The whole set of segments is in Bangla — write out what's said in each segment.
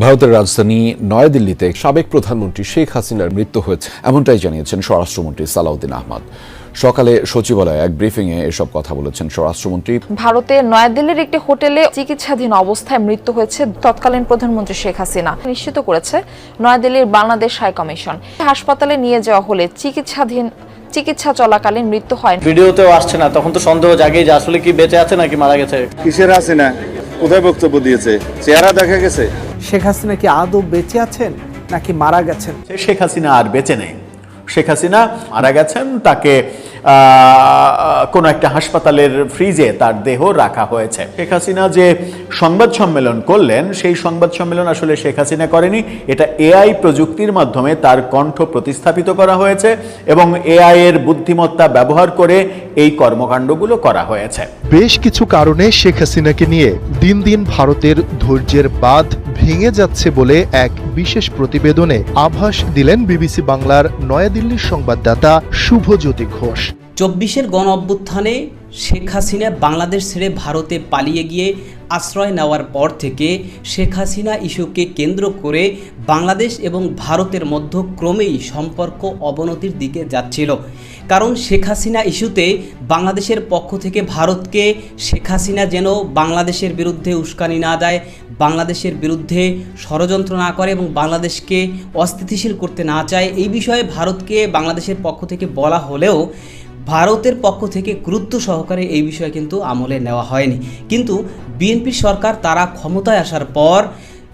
ভারতের রাজধানী নয়াদিল্লিতে সাবেক প্রধানমন্ত্রী শেখ হাসিনার মৃত্যু হয়েছে, এমনটাই জানিয়েছেন স্বরাষ্ট্রমন্ত্রী সালাউদ্দিন আহমদ। সকালে সচিবালয়ে এক ব্রিফিংয়ে এসব কথা বলেছেন স্বরাষ্ট্রমন্ত্রী। ভারতের নয়াদিল্লির একটি হোটেলে চিকিৎসাধীন অবস্থায় মৃত্যু হয়েছে তৎকালীন প্রধানমন্ত্রী শেখ হাসিনা, নিশ্চিত করেছে নয়াদিল্লির বাংলাদেশ হাই কমিশন। হাসপাতালে নিয়ে যাওয়া হলে চিকিৎসা চলাকালীন মৃত্যু হয়। ভিডিওতেও আসছে না, তখন তো সন্দেহ জাগে যে আসলে কি বেঁচে আছে নাকি মারা গেছে। কিসের হাসিনা কোথায় বক্তব্য দিয়েছে, চেহারা দেখা গেছে। শেখ হাসিনা কি আদৌ বেঁচে আছেন নাকি মারা গেছেন? শেখ হাসিনা আর বেঁচে নেই, শেখ হাসিনা মারা গেছেন। তাকে কোনো একটা হাসপাতালের ফ্রিজে তার দেহ রাখা হয়েছে। শেখ হাসিনা যে সংবাদ সম্মেলন করলেন, সেই সংবাদ সম্মেলন আসলে শেখ হাসিনা করেনি, এটা এআই প্রযুক্তির মাধ্যমে তার কণ্ঠ প্রতিস্থাপিত করা হয়েছে এবং এআই এর বুদ্ধিমত্তা ব্যবহার করে এই কর্মকাণ্ডগুলো করা হয়েছে। বেশ কিছু কারণে শেখ হাসিনাকে নিয়ে দিন দিন ভারতের ধৈর্যের বাঁধ ভেঙে যাচ্ছে বলে এক বিশেষ প্রতিবেদনে আভাস দিলেন বিবিসি বাংলার নয়াদিল্লির সংবাদদাতা শুভজ্যোতি ঘোষ। ২৪-এর গণ অভ্যুত্থানে শেখ হাসিনা বাংলাদেশ ছেড়ে ভারতে পালিয়ে গিয়ে আশ্রয় নেওয়ার পর থেকে শেখ হাসিনা ইস্যুকে কেন্দ্র করে বাংলাদেশ এবং ভারতের মধ্যে ক্রমেই সম্পর্ক অবনতির দিকে যাচ্ছিল। কারণ শেখ হাসিনা ইস্যুতে বাংলাদেশের পক্ষ থেকে ভারতকে শেখ হাসিনা যেন বাংলাদেশের বিরুদ্ধে উস্কানি না দেয়, বাংলাদেশের বিরুদ্ধে ষড়যন্ত্র না করে এবং বাংলাদেশকে অস্থিতিশীল করতে না চায়, এই বিষয়ে ভারতকে বাংলাদেশের পক্ষ থেকে বলা হলেও ভারতের পক্ষ থেকে গুরুত্ব সহকারে এই বিষয়ে কিন্তু আমলে নেওয়া হয়নি। কিন্তু বিএনপি সরকার তারা ক্ষমতায় আসার পর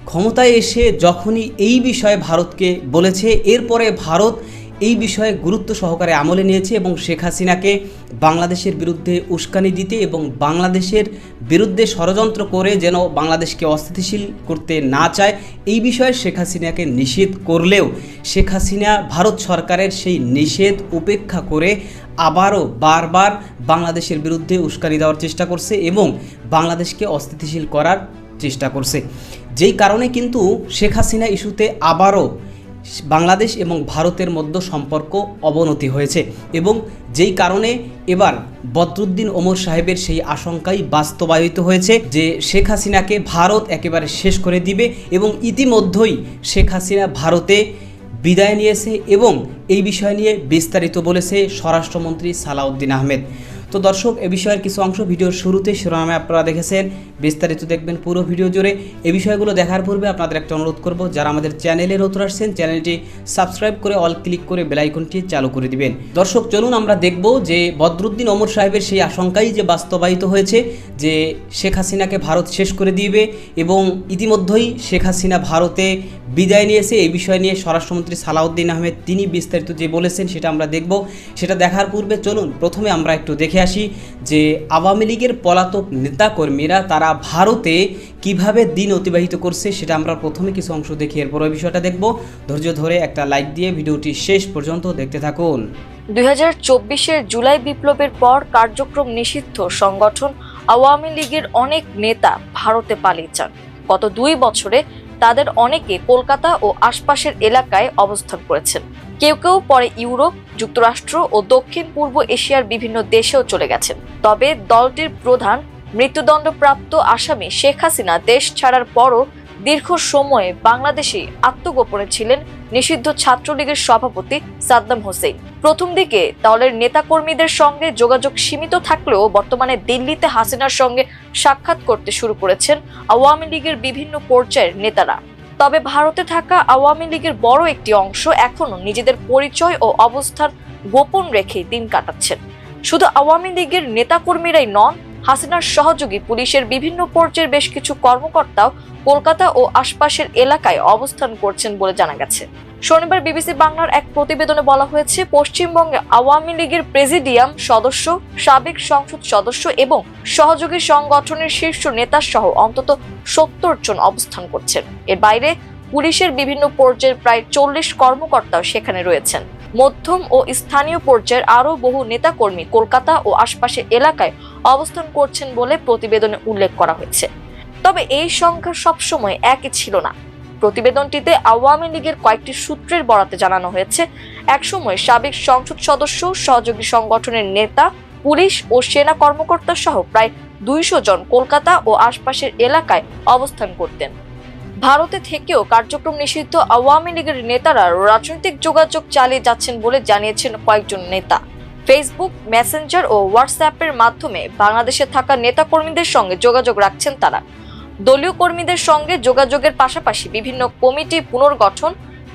ক্ষমতায় এসে যখনই এই বিষয়ে ভারতকে বলেছে, এরপরে ভারত এই বিষয়ে গুরুত্ব সহকারে আমলে নিয়েছে এবং শেখ হাসিনাকে বাংলাদেশের বিরুদ্ধে উস্কানি দিতে এবং বাংলাদেশের বিরুদ্ধে ষড়যন্ত্র করে যেন বাংলাদেশকে অস্থিতিশীল করতে না চায়, এই বিষয়ে শেখ হাসিনাকে নিষেধ করলেও শেখ হাসিনা ভারত সরকারের সেই নিষেধ উপেক্ষা করে আবারও বারবার বাংলাদেশের বিরুদ্ধে উস্কানি দেওয়ার চেষ্টা করছে এবং বাংলাদেশকে অস্থিতিশীল করার চেষ্টা করছে। যেই কারণে কিন্তু শেখ হাসিনা ইস্যুতে আবারও বাংলাদেশ এবং ভারতের মধ্যে সম্পর্ক অবনতি হয়েছে এবং যেই কারণে এবার বদরুদ্দিন ওমর সাহেবের সেই আশঙ্কাই বাস্তবায়িত হয়েছে যে শেখ হাসিনাকে ভারত একেবারে শেষ করে দিবে এবং ইতিমধ্যেই শেখ হাসিনা ভারতে বিদায় নিয়েছে এবং এই বিষয় নিয়ে বিস্তারিত বলেছে স্বরাষ্ট্রমন্ত্রী সালাউদ্দিন আহমেদ। তো দর্শক, এ বিষয়ের কিছু অংশ ভিডিওর শুরুতে শিরোনামে আপনারা দেখেছেন, বিস্তারিত দেখবেন পুরো ভিডিও জুড়ে। এই বিষয়গুলো দেখার পূর্বে আপনাদের একটা অনুরোধ করব, যারা আমাদের চ্যানেলে নতুন আসছেন চ্যানেলটি সাবস্ক্রাইব করে অল ক্লিক করে বেল আইকনটি চালু করে দিবেন। দর্শক চলুন আমরা দেখব যে বদরুদ্দিন ওমর সাহেবের সেই আশঙ্কাই যে বাস্তবায়িত হয়েছে যে শেখ হাসিনাকে ভারত শেষ করে দিবে এবং ইতিমধ্যেই শেখ হাসিনা ভারতে বিদায় নিয়েছে। এই বিষয় নিয়ে স্বরাষ্ট্রমন্ত্রী সালাউদ্দিন আহমেদ তিনি বিস্তারিত যে বলেছেন সেটা আমরা দেখব। সেটা দেখার পূর্বে চলুন প্রথমে আমরা একটু দেখে আসি যে আওয়ামী লীগের পলাতক নেতাকর্মীরা তারা ভারতে কিভাবে দিন অতিবাহিত করছে সেটা আমরা প্রথমে কিছু অংশ দেখি, এরপর ওই বিষয়টা দেখব। ধৈর্য ধরে একটা লাইক দিয়ে ভিডিওটি শেষ পর্যন্ত দেখতে থাকুন। ২০২৪-এর জুলাই বিপ্লবের পর কার্যক্রম নিষিদ্ধ সংগঠন আওয়ামী লীগের অনেক নেতা ভারতে পালিয়ে যান। গত ২ বছরে তাদের অনেকে কলকাতা ও আশপাশের এলাকায় অবস্থান করেছেন। কেউ কেউ পরে ইউরোপ, যুক্তরাষ্ট্র ও দক্ষিণ পূর্ব এশিয়ার বিভিন্ন দেশেও চলে গেছেন। তবে দলটির প্রধান মৃত্যুদণ্ডপ্রাপ্ত আসামি শেখ হাসিনা দেশ ছাড়ার পরও দীর্ঘ সময়ে বাংলাদেশে আত্মগোপনে ছিলেন নিষিদ্ধ ছাত্রলীগের সভাপতি সাদ্দাম হোসেন। প্রথম দিকে দলের নেতাকর্মীদের সঙ্গে যোগাযোগ সীমিত থাকলেও বর্তমানে দিল্লিতে হাসিনার সঙ্গে সাক্ষাৎ করতে শুরু করেছেন আওয়ামী লীগের বিভিন্ন পর্যায়ের নেতারা। তবে ভারতে থাকা আওয়ামী লীগের বড় একটি অংশ এখনো নিজেদের পরিচয় ও অবস্থান গোপন রেখে দিন কাটাচ্ছেন। শুধু আওয়ামী লীগের নেতাকর্মীরাই নন, হাসিনার সহযোগী পুলিশের বিভিন্ন পর্যায়ের বেশ কিছু কর্মকর্তাও কলকাতা ও আশপাশের এলাকায় অবস্থান করছেন বলে জানা গেছে। শনিবার বিবিসি বাংলার এক প্রতিবেদনে বলা হয়েছে, পশ্চিমবঙ্গে আওয়ামী লীগের প্রেসিডিয়াম সদস্য, সাবেক সংসদ সদস্য এবং সহযোগী সংগঠনের শীর্ষ নেতা সহ অন্তত ৭০ জন অবস্থান করছেন। এর বাইরে পুলিশের বিভিন্ন পর্যায়ের প্রায় ৪০ কর্মকর্তাও সেখানে রয়েছেন। মধ্যম ও স্থানীয় পর্যায়ের আরও বহু নেতাকর্মী কলকাতা ও আশপাশের এলাকায় অবস্থান করছেন বলে প্রতিবেদনে উল্লেখ করা হয়েছে। তবে এই সংখ্যা সবসময় একই ছিল না। প্রতিবেদনটিতে আওয়ামী লীগের কয়েকটি সূত্রের বরাতে জানানো হয়েছে, একসময় সাবেক সংসদ সদস্য, সহযোগী সংগঠনের নেতা, পুলিশ ও সেনা কর্মকর্তা সহ প্রায় ২০০ জন কলকাতা ও আশপাশের এলাকায় অবস্থান করতেন। ভারতে থেকেও কার্যক্রম নিষিদ্ধ আওয়ামী লীগের নেতারা রাজনৈতিক যোগাযোগ চালিয়ে যাচ্ছেন বলে জানিয়েছেন কয়েকজন নেতা। ফেসবুক, মেসেঞ্জার ও হোয়াটসঅ্যাপের মাধ্যমে বাংলাদেশে থাকা নেতাকর্মীদের সঙ্গে যোগাযোগ রাখছেন তারা। দলীয় কর্মীদের সঙ্গে যোগাযোগের পাশাপাশি বিভিন্ন কমিটি পুনর্গঠন,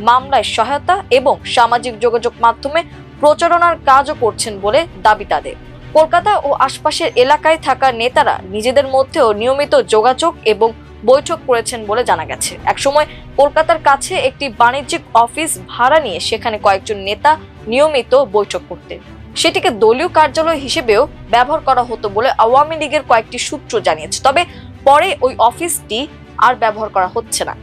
মামলায় সহায়তা এবং সামাজিক যোগাযোগ মাধ্যমে প্রচারণার কাজও করছেন বলে দাবি তাদের। কলকাতা ও আশপাশের এলাকায় থাকা নেতারা নিজেদের মধ্যেও নিয়মিত যোগাযোগ এবং বৈঠক করেছেন বলে জানা গেছে। একসময় কলকাতার কাছে একটি বাণিজ্যিক অফিস ভাড়া নিয়ে সেখানে কয়েকজন নেতা নিয়মিত বৈঠক করতেন। সেটিকে দলীয় কার্যালয় হিসেবেও ব্যবহার করা হতো বলে আওয়ামী লীগের কয়েকটি সূত্র জানিয়েছে। তবে পরে ওই অফিসটি আর ব্যবহার করা হচ্ছে না।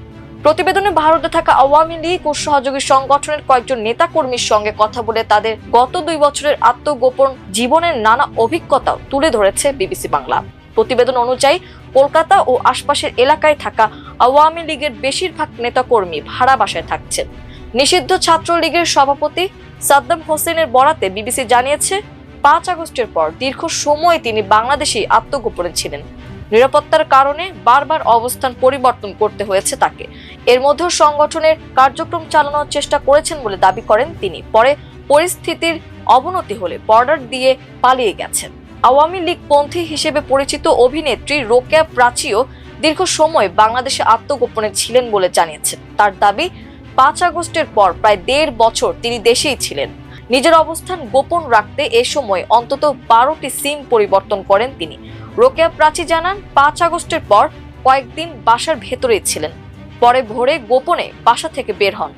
প্রতিবেদনে ভারতে থাকা আওয়ামী লীগ ও সহযোগী সংগঠনের কয়েকজন নেতাকর্মীর সঙ্গে কথা বলে তাদের গত 2 বছরের আত্মগোপন জীবনের নানা অভিজ্ঞতাও তুলে ধরেছে বিবিসি বাংলা। প্রতিবেদন অনুযায়ী কলকাতা ও আশপাশের এলাকায় থাকা আওয়ামী লীগের বেশিরভাগ নেতাকর্মী ভাড়া বাসায় থাকছেন। নিষিদ্ধ ছাত্রলীগের সভাপতি সাদ্দাম হোসেনের বরাতে বিবিসি জানিয়েছে, 5 আগস্টের পর দীর্ঘ সময় তিনি বাংলাদেশে আত্মগোপনে ছিলেন। নিরাপত্তার কারণে বারবার অবস্থান পরিবর্তন করতে হয়েছে তাকে। এর মধ্যেও সংগঠনের কার্যক্রম চালানোর চেষ্টা করেছেন বলে দাবি করেন তিনি। পরে পরিস্থিতির অবনতি হলে বর্ডার দিয়ে পালিয়ে গেছেন। আওয়ামী লীগ পন্থী হিসেবে পরিচিত অভিনেত্রী রোকেয়া প্রাচীও দীর্ঘ সময় বাংলাদেশে আত্মগোপনে ছিলেন বলে জানিয়েছেন। তার দাবি, 5 আগস্টের পর প্রায় 1.5 বছর তিনি দেশেই ছিলেন। নিজের অবস্থান গোপন রাখতে এ সময় অন্তত 12টি সিম পরিবর্তন করেন তিনি। রোকেয়া প্রাচী জানান, 5 আগস্টের পর কয়েকদিন বাসার ভেতরেই ছিলেন। পরে ভোরে গোপনে বাসা থেকে বের হন।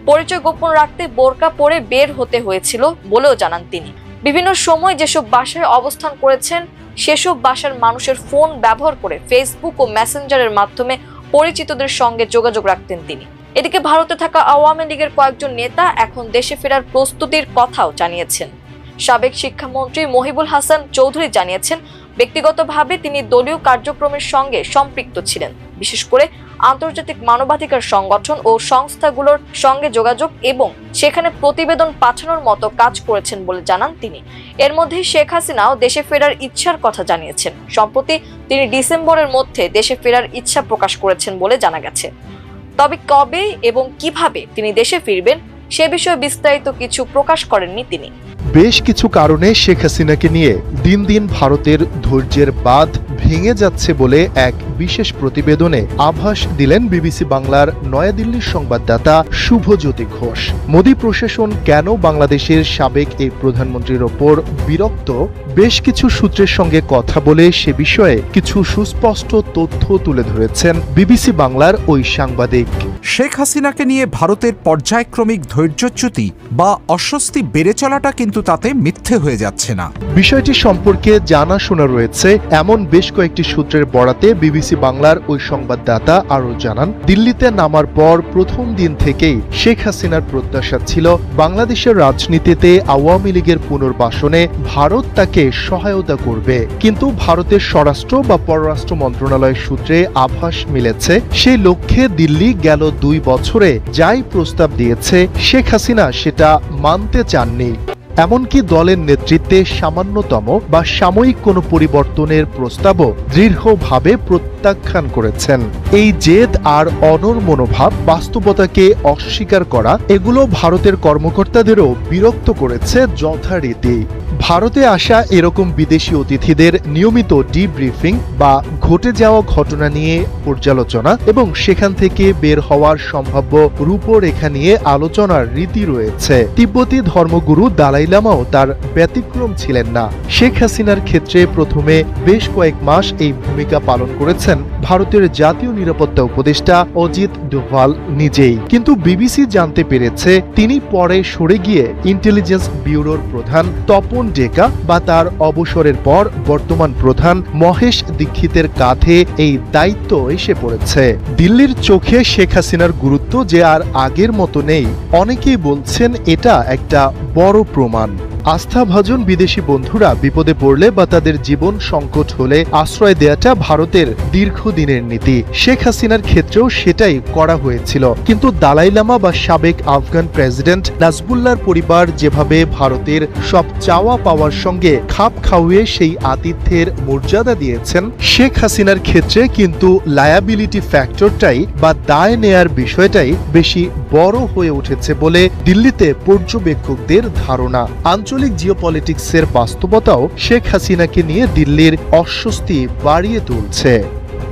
পরিচয় গোপন রাখতে বোরকা পরে বের হতে হয়েছিল বলেও জানান তিনি। বিভিন্ন সময় যেসব বাসায় অবস্থান করেছেন সেসব বাসার মানুষের ফোন ব্যবহার করে ফেসবুক ও মেসেঞ্জারের মাধ্যমে পরিচিতদের সঙ্গে যোগাযোগ রাখতেন তিনি। এদিকে ভারতে থাকা আওয়ামী লীগের কয়েকজন নেতা এখন দেশে ফেরার প্রস্তুতির কথাও জানিয়েছেন। সাবেক শিক্ষামন্ত্রী মহিবুল হাসান চৌধুরী জানিয়েছেন, ব্যক্তিগতভাবে তিনি দলীয় কার্যক্রমের সঙ্গে সম্পৃক্ত ছিলেন, বিশেষ করে আন্তর্জাতিক মানবাধিকার সংগঠন ও সংস্থাগুলোর সঙ্গে যোগাযোগ এবং সেখানে প্রতিবেদন পাঠানোর মতো কাজ করেছেন বলে জানান তিনি। এর মধ্যে শেখ হাসিনাও দেশে ফেরার ইচ্ছার কথা জানিয়েছেন। সম্প্রতি তিনি ডিসেম্বরের মধ্যে দেশে ফেরার ইচ্ছা প্রকাশ করেছেন বলে জানা গেছে। তবে কবে এবং কিভাবে তিনি দেশে ফিরবেন সে বিষয়ে বিস্তারিত কিছু প্রকাশ করেননি তিনি। বেশ কিছু কারণে শেখ হাসিনাকে নিয়ে দিন দিন ভারতের ধৈর্যের বাঁধ ভেঙে যাচ্ছে বলে এক বিশেষ প্রতিবেদনে আভাস দিলেন বিবিসি বাংলার নয়াদিল্লির সংবাদদাতা শুভজ্যোতি ঘোষ। মোদী প্রশাসন কেন বাংলাদেশের সাবেক এই প্রধানমন্ত্রীর ওপর বিরক্ত, বেশ কিছু সূত্রের সঙ্গে কথা বলে সে বিষয়ে কিছু সুস্পষ্ট তথ্য তুলে ধরেছেন বিবিসি বাংলার ওই সাংবাদিক। শেখ হাসিনাকে নিয়ে ভারতের পর্যায়ক্রমিক ধৈর্যচ্যুতি বা অস্বস্তি বেড়ে চলাটা কিন্তু তাতে মিথ্যে হয়ে যাচ্ছে না। বিষয়টি সম্পর্কে জানাশোনা রয়েছে এমন বেশ কয়েকটি সূত্রের বরাতে বিবিসি বাংলার ওই সংবাদদাতা আরও জানান, দিল্লিতে নামার পর প্রথম দিন থেকেই শেখ হাসিনার প্রত্যাশা ছিল বাংলাদেশের রাজনীতিতে আওয়ামী লীগের পুনর্বাসনে ভারত তাকে সহায়তা করবে। কিন্তু ভারতের স্বরাষ্ট্র বা পররাষ্ট্র মন্ত্রণালয়ের সূত্রে আভাস মিলেছে, সেই লক্ষ্যে দিল্লি গেল 2 বছরে যাই প্রস্তাব দিয়েছে শেখ হাসিনা সেটা মানতে চাননি। এমনকি দলের নেতৃত্বে সামান্যতম বা সাময়িক কোনো পরিবর্তনের প্রস্তাবও দৃঢ়ভাবে প্রত্যাখ্যান করেছেন। এই জেদ আর অনড় মনোভাব, বাস্তবতাকে অস্বীকার করা, এগুলো ভারতের কর্মকর্তাদেরও বিরক্ত করেছে যথারীতি। ভারতে আসা এরকম বিদেশি অতিথিদের নিয়মিত ডিব্রিফিং বা ঘটে যাওয়া ঘটনা নিয়ে পর্যালোচনা এবং সেখান থেকে বের হওয়ার সম্ভাব্য রূপরেখা নিয়ে আলোচনার রীতি রয়েছে। তিব্বতী ধর্মগুরু দালাই লামাও তার ব্যতিক্রম ছিলেন না। শেখ হাসিনার ক্ষেত্রে প্রথমে বেশ কয়েক মাস এই ভূমিকা পালন করেছেন ভারতের জাতীয় নিরাপত্তা উপদেষ্টা অজিত ডোভাল নিজেই। কিন্তু বিবিসি জানতে পেরেছে তিনি পরে সরে গিয়ে ইন্টেলিজেন্স ব্যুরোর প্রধান তপন ডেকা বা তার অবসরের পর বর্তমান প্রধান মহেশ দীক্ষিতের কাঁধে এই দায়িত্ব এসে পড়েছে। দিল্লির চোখে শেখ হাসিনার গুরুত্ব যে আর আগের মতো নেই, অনেকেই বলছেন এটা একটা বড় প্রমাণ। আস্থাভাজন বিদেশি বন্ধুরা বিপদে পড়লে বা তাদের জীবন সংকট হলে আশ্রয় দেয়াটা ভারতের দীর্ঘদিনের নীতি। শেখ হাসিনার ক্ষেত্রেও সেটাই করা হয়েছিল। কিন্তু দালাই লামা বা সাবেক আফগান প্রেসিডেন্ট নাজবুল্লাহর পরিবার যেভাবে ভারতের সব চাওয়া পাওয়ার সঙ্গে খাপ খাওয়িয়ে সেই আতিথ্যের মর্যাদা দিয়েছেন, শেখ হাসিনার ক্ষেত্রে কিন্তু লায়াবিলিটি ফ্যাক্টরটাই বা দায় নেয়ার বিষয়টাই বেশি বড় হয়ে উঠেছে বলে দিল্লিতে পর্যবেক্ষকদের ধারণা। আঞ্চলিক জিওপলিটিক্সের বাস্তবতাও শেখ হাসিনাকে নিয়ে দিল্লির অস্বস্তি বাড়িয়ে তুলছে।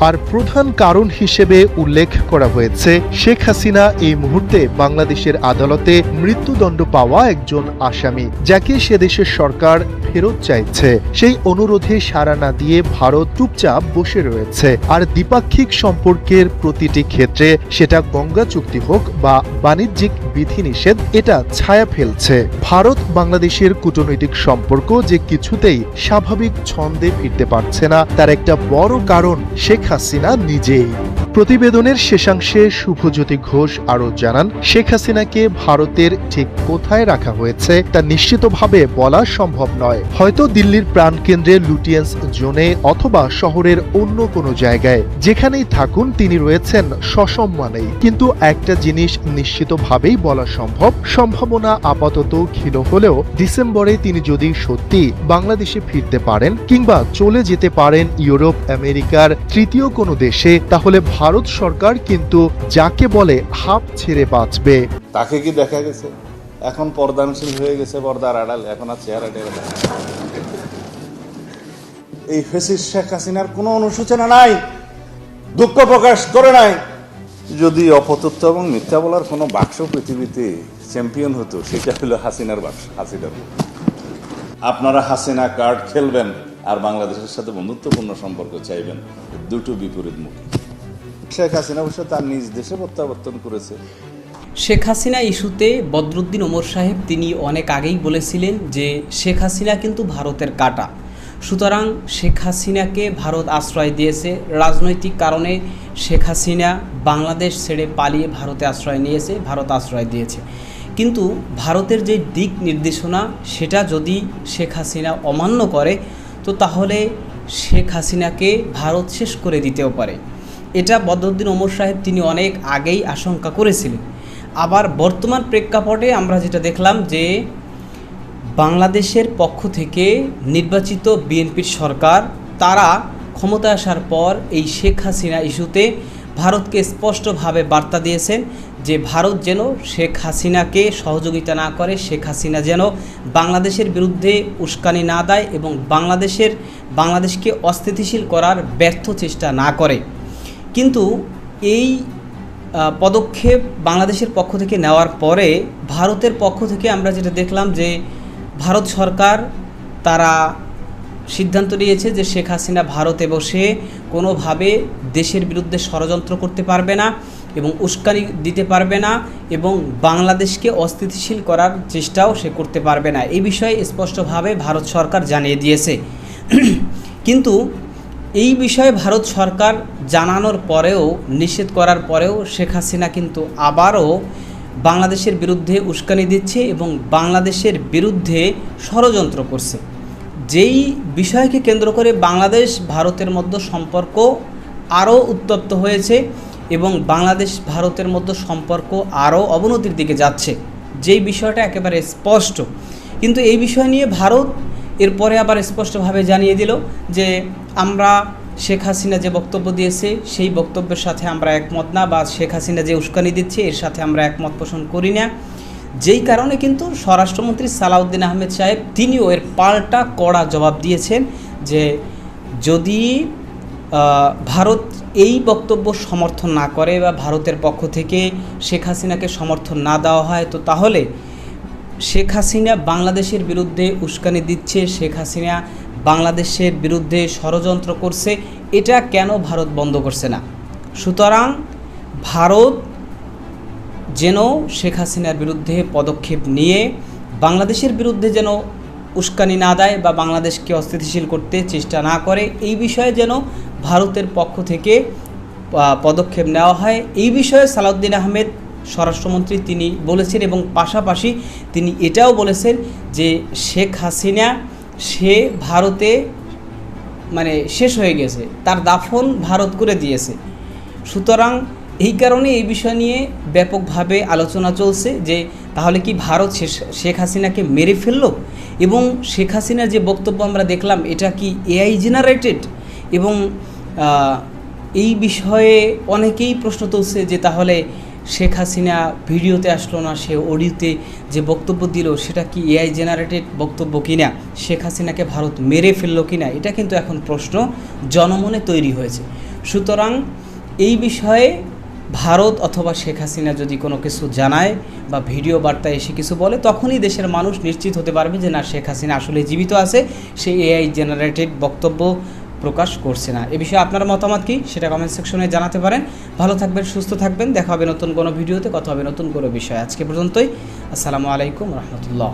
আর প্রধান কারণ হিসেবে উল্লেখ করা হয়েছে শেখ হাসিনা এই মুহূর্তে বাংলাদেশের আদালতে মৃত্যুদণ্ড পাওয়া একজন আসামি, যাকে সে দেশের সরকার ফেরত চাইছে। সেই অনুরোধে সাড়া না দিয়ে ভারত চুপচাপ বসে রয়েছে। আর দ্বিপাক্ষিক সম্পর্কের প্রতিটি ক্ষেত্রে, সেটা গঙ্গা চুক্তি হোক বা বাণিজ্যিক বিধিনিষেধ, এটা ছায়া ফেলছে। ভারত বাংলাদেশের কূটনৈতিক সম্পর্ক যে কিছুতেই স্বাভাবিক ছন্দে ফিরতে পারছে না, তার একটা বড় কারণ শেখ হাসিনা নিজেই। প্রতিবেদনের শেষাংশে শুভজ্যোতি ঘোষ আরও জানান, শেখ হাসিনাকে ভারতের ঠিক কোথায় রাখা হয়েছে তা নিশ্চিতভাবে বলা সম্ভব নয়। হয়তো দিল্লির প্রাণকেন্দ্রে লুটিয়েন্স জোনে অথবা শহরের অন্য কোনো জায়গায়। যেখানেই থাকুন তিনি রয়েছেন সসম্মানেই। কিন্তু একটা জিনিস নিশ্চিতভাবেই বলা সম্ভব, সম্ভাবনা আপাতত ক্ষীণ হলেও ডিসেম্বরে তিনি যদি সত্যি বাংলাদেশে ফিরতে পারেন কিংবা চলে যেতে পারেন ইউরোপ আমেরিকার তৃতীয় কোনো দেশে, তাহলে ভারত সরকার কিন্তু যাকে বলে হাঁপ ছেড়ে বাঁচবে। তাকে কি দেখা গেছে? এখন পর্দানশীল হয়ে গেছে, পর্দার আড়াল, এখন আর চেহারা টেরা দেখা যায় না। এই ফেসিস্ট শেখ হাসিনার কোনো অনুশোচনা নাই, দুঃখ প্রকাশ করে নাই। যদি অপতথ্য এবং মিথ্যা বলার কোনো বাক্স পৃথিবীতে চ্যাম্পিয়ন হতো, সেটা হলো হাসিনার বাক্স, হাসিনার। আপনারা হাসিনা কার্ড খেলবেন আর বাংলাদেশের সাথে বন্ধুত্বপূর্ণ সম্পর্ক চাইবেন, দুটো বিপরীতমুখী। শেখ হাসিনা অবশ্য তার নিজ দেশে প্রত্যাবর্তন করেছে। শেখ হাসিনা ইস্যুতে বদরুদ্দিন ওমর সাহেব তিনি অনেক আগেই বলেছিলেন যে শেখ হাসিনা কিন্তু ভারতের কাঁটা। সুতরাং শেখ হাসিনাকে ভারত আশ্রয় দিয়েছে, রাজনৈতিক কারণে শেখ হাসিনা বাংলাদেশ ছেড়ে পালিয়ে ভারতে আশ্রয় নিয়েছে, ভারত আশ্রয় দিয়েছে। কিন্তু ভারতের যে দিক নির্দেশনা সেটা যদি শেখ হাসিনা অমান্য করে, তো তাহলে শেখ হাসিনাকে ভারত শেষ করে দিতেও পারে। এটা বদরুদ্দিন ওমর সাহেব তিনি অনেক আগেই আশঙ্কা করেছিলেন। আবার বর্তমান প্রেক্ষাপটে আমরা যেটা দেখলাম যে বাংলাদেশের পক্ষ থেকে নির্বাচিত বিএনপির সরকার, তারা ক্ষমতায় আসার পর এই শেখ হাসিনা ইস্যুতে ভারতকে স্পষ্টভাবে বার্তা দিয়েছেন যে ভারত যেন শেখ হাসিনাকে সহযোগিতা না করে, শেখ হাসিনা যেন বাংলাদেশের বিরুদ্ধে উস্কানি না দেয় এবং বাংলাদেশকে অস্থিতিশীল করার ব্যর্থ চেষ্টা না করে। কিন্তু এই পদক্ষেপ বাংলাদেশের পক্ষ থেকে নেওয়ার পরে ভারতের পক্ষ থেকে আমরা যেটা দেখলাম যে ভারত সরকার তারা সিদ্ধান্ত নিয়েছে যে শেখ হাসিনা ভারতে বসে কোনোভাবে দেশের বিরুদ্ধে ষড়যন্ত্র করতে পারবে না এবং উস্কানি দিতে পারবে না এবং বাংলাদেশকে অস্থিতিশীল করার চেষ্টাও সে করতে পারবে না। এই বিষয়ে স্পষ্টভাবে ভারত সরকার জানিয়ে দিয়েছে। কিন্তু এই বিষয়ে ভারত সরকার জানানোর পরেও, নিষেধ করার পরেও শেখ হাসিনা কিন্তু আবারও বাংলাদেশের বিরুদ্ধে উস্কানি দিচ্ছে এবং বাংলাদেশের বিরুদ্ধে ষড়যন্ত্র করছে। যেই বিষয়কে কেন্দ্র করে বাংলাদেশ ভারতের মধ্যে সম্পর্ক আরও উত্তপ্ত হয়েছে এবং বাংলাদেশ ভারতের মধ্যে সম্পর্ক আরও অবনতির দিকে যাচ্ছে, যেই বিষয়টা একেবারে স্পষ্ট। কিন্তু এই বিষয় নিয়ে ভারত এরপরে আবার স্পষ্টভাবে জানিয়ে দিল যে আমরা শেখ হাসিনা যে বক্তব্য দিয়েছে সেই বক্তব্যের সাথে আমরা একমত না, বা শেখ হাসিনা যে উস্কানি দিচ্ছে এর সাথে আমরা একমত পোষণ করি না। যেই কারণে কিন্তু স্বরাষ্ট্রমন্ত্রী সালাউদ্দিন আহমেদ সাহেব তিনিও এর পাল্টা কড়া জবাব দিয়েছেন যে যদি ভারত এই বক্তব্য সমর্থন না করে বা ভারতের পক্ষ থেকে শেখ হাসিনাকে সমর্থন না দেওয়া হয়, তো তাহলে শেখ হাসিনা বাংলাদেশের বিরুদ্ধে উস্কানি দিচ্ছে, শেখ হাসিনা বাংলাদেশের বিরুদ্ধে ষড়যন্ত্র করছে, এটা কেন ভারত বন্ধ করছে না? সুতরাং ভারত যেন শেখ হাসিনার বিরুদ্ধে পদক্ষেপ নিয়ে বাংলাদেশের বিরুদ্ধে যেন উস্কানি না দেয় বা বাংলাদেশকে অস্থিতিশীল করতে চেষ্টা না করে, এই বিষয়ে যেন ভারতের পক্ষ থেকে পদক্ষেপ নেওয়া হয়। এই বিষয়ে সালাউদ্দিন আহমেদ স্বরাষ্ট্রমন্ত্রী তিনি বলেছেন, এবং পাশাপাশি তিনি এটাও বলেছেন যে শেখ হাসিনা সে ভারতে মানে শেষ হয়ে গেছে, তার দাফন ভারত করে দিয়েছে। সুতরাং এই কারণে এই বিষয় নিয়ে ব্যাপকভাবে আলোচনা চলছে যে তাহলে কি ভারত শেখ হাসিনাকে মেরে ফেলল, এবং শেখ হাসিনার যে বক্তব্য আমরা দেখলাম এটা কি এআই জেনারেটেড, এবং এই বিষয়ে অনেকেই প্রশ্ন তুলছে যে তাহলে শেখ হাসিনা ভিডিওতে আসলো না, সে অডিওতে যে বক্তব্য দিল সেটা কি এআই জেনারেটেড বক্তব্য কিনা, শেখ হাসিনাকে ভারত মেরে ফেললো কিনা, এটা কিন্তু এখন প্রশ্ন জনমনে তৈরি হয়েছে। সুতরাং এই বিষয়ে ভারত অথবা শেখ হাসিনা যদি কোনো কিছু জানায় বা ভিডিও বার্তায় এসে কিছু বলে, তখনই দেশের মানুষ নিশ্চিত হতে পারবে যে না, শেখ হাসিনা আসলে জীবিত আছে, সে এআই জেনারেটেড বক্তব্য প্রকাশ করছে না। এ বিষয়ে আপনার মতামত কি সেটা কমেন্ট সেকশনে জানাতে পারেন। ভালো থাকবেন, সুস্থ থাকবেন, দেখা হবে নতুন কোনো ভিডিওতে, কথা হবে নতুন কোনো বিষয়। আজকে পর্যন্তই, আসসালামু আলাইকুম রহমতুল্লাহ।